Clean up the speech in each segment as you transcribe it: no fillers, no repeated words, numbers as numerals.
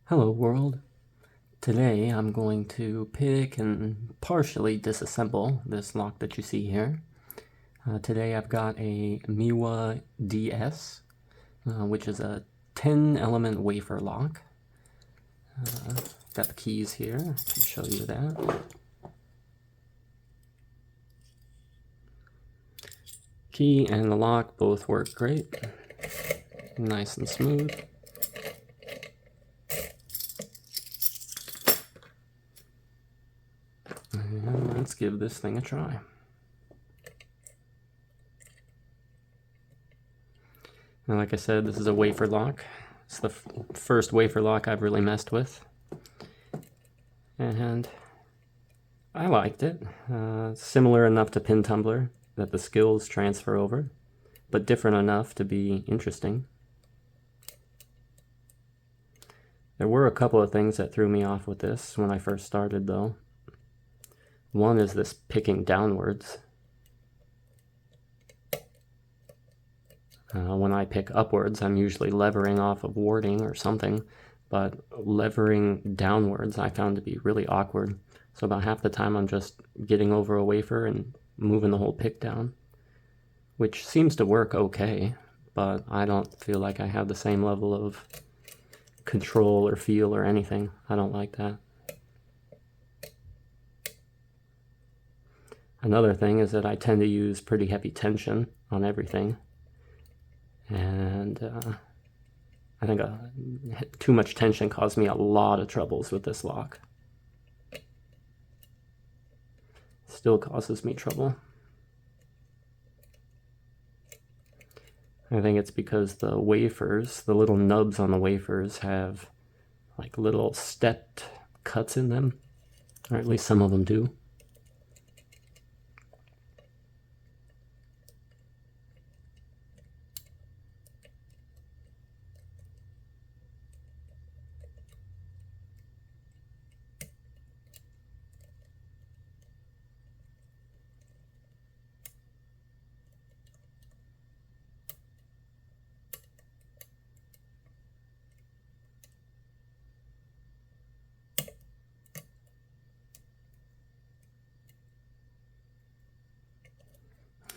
Hello world. Today I'm going to pick and partially disassemble this lock that you see here. Today I've got a MIWA DS, which is a 10 element wafer lock. Got the keys here, I can show you that. Key and the lock both work great, nice and smooth. And let's give this thing a try. And like I said, this is a wafer lock. It's the first wafer lock I've really messed with. And I liked it. Similar enough to Pin Tumbler that the skills transfer over, but different enough to be interesting. There were a couple of things that threw me off with this when I first started though. One is this picking downwards. When I pick upwards, I'm usually levering off of warding or something, but levering downwards I found to be really awkward. So about half the time I'm just getting over a wafer and moving the whole pick down, which seems to work okay, but I don't feel like I have the same level of control or feel or anything. I don't like that. Another thing is that I tend to use pretty heavy tension on everything. And I think too much tension caused me a lot of troubles with this lock. Still causes me trouble. I think it's because the wafers, the little nubs on the wafers have like little stepped cuts in them, or at least some of them do.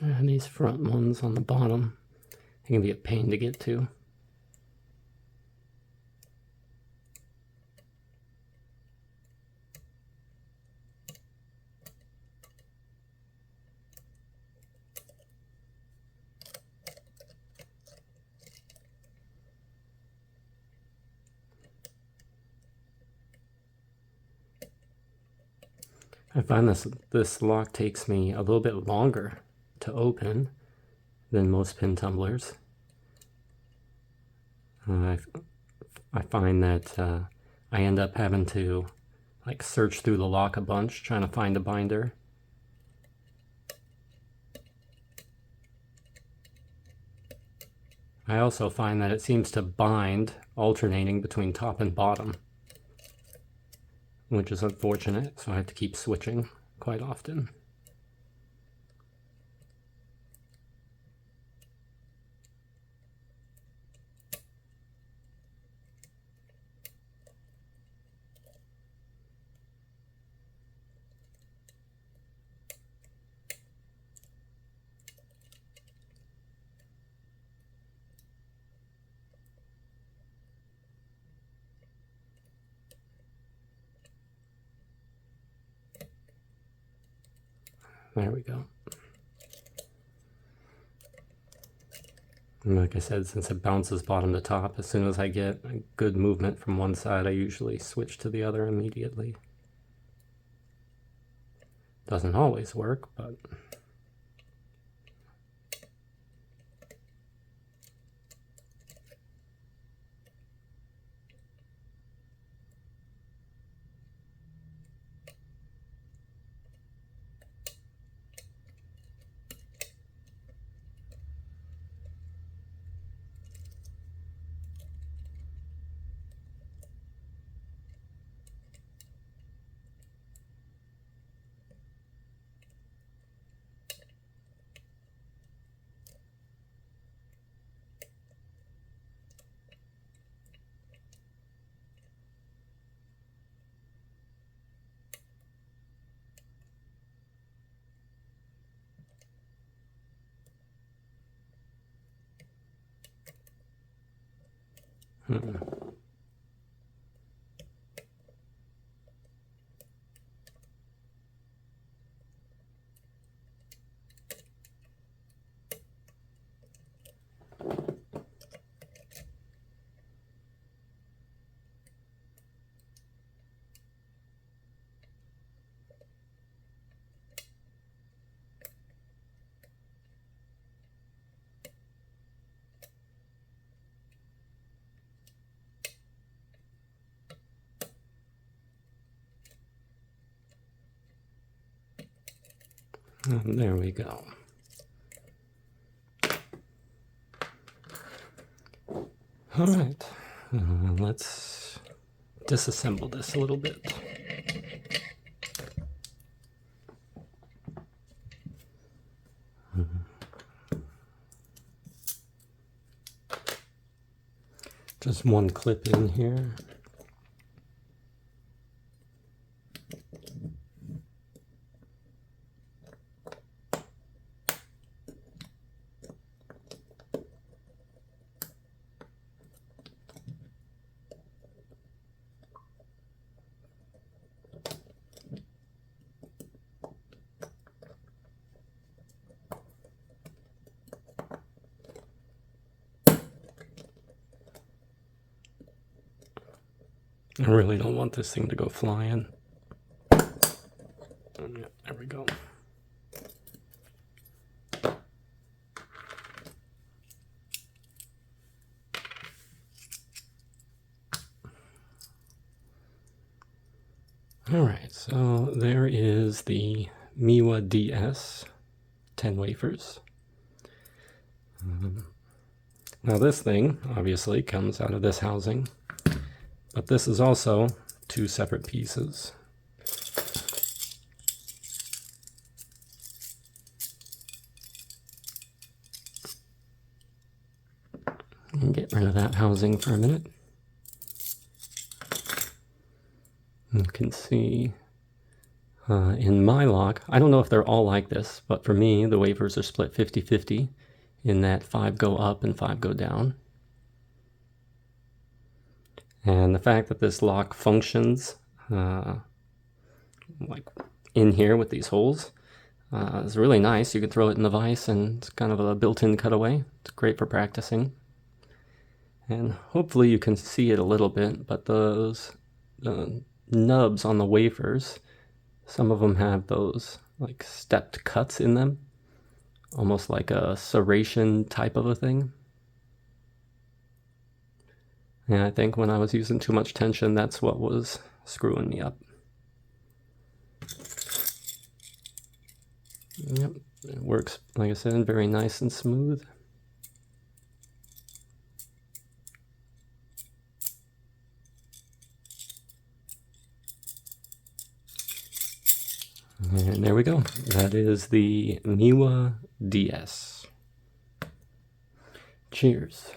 And these front ones on the bottom, they can be a pain to get to. I find this lock takes me a little bit longer to open than most pin tumblers. I find that I end up having to like search through the lock a bunch trying to find a binder. I also find that it seems to bind alternating between top and bottom, which is unfortunate, so I have to keep switching quite often. There we go. And like I said, since it bounces bottom to top, as soon as I get a good movement from one side, I usually switch to the other immediately. Doesn't always work, but And there we go. All right, let's disassemble this a little bit. Just one clip in here. I really don't want this thing to go flying. There we go. All right, so there is the MIWA DS 10 wafers. Now this thing obviously comes out of this housing, but this is also two separate pieces. Get rid of that housing for a minute. You can see in my lock, I don't know if they're all like this, but for me, the wafers are split 50-50 in that 5 go up and 5 go down. And the fact that this lock functions like in here with these holes is really nice. You can throw it in the vise and it's kind of a built-in cutaway. It's great for practicing. And hopefully you can see it a little bit, but those nubs on the wafers, some of them have those like stepped cuts in them, almost like a serration type of a thing. And I think when I was using too much tension, that's what was screwing me up. Yep, it works, like I said, very nice and smooth. And there we go. That is the MIWA DS. Cheers.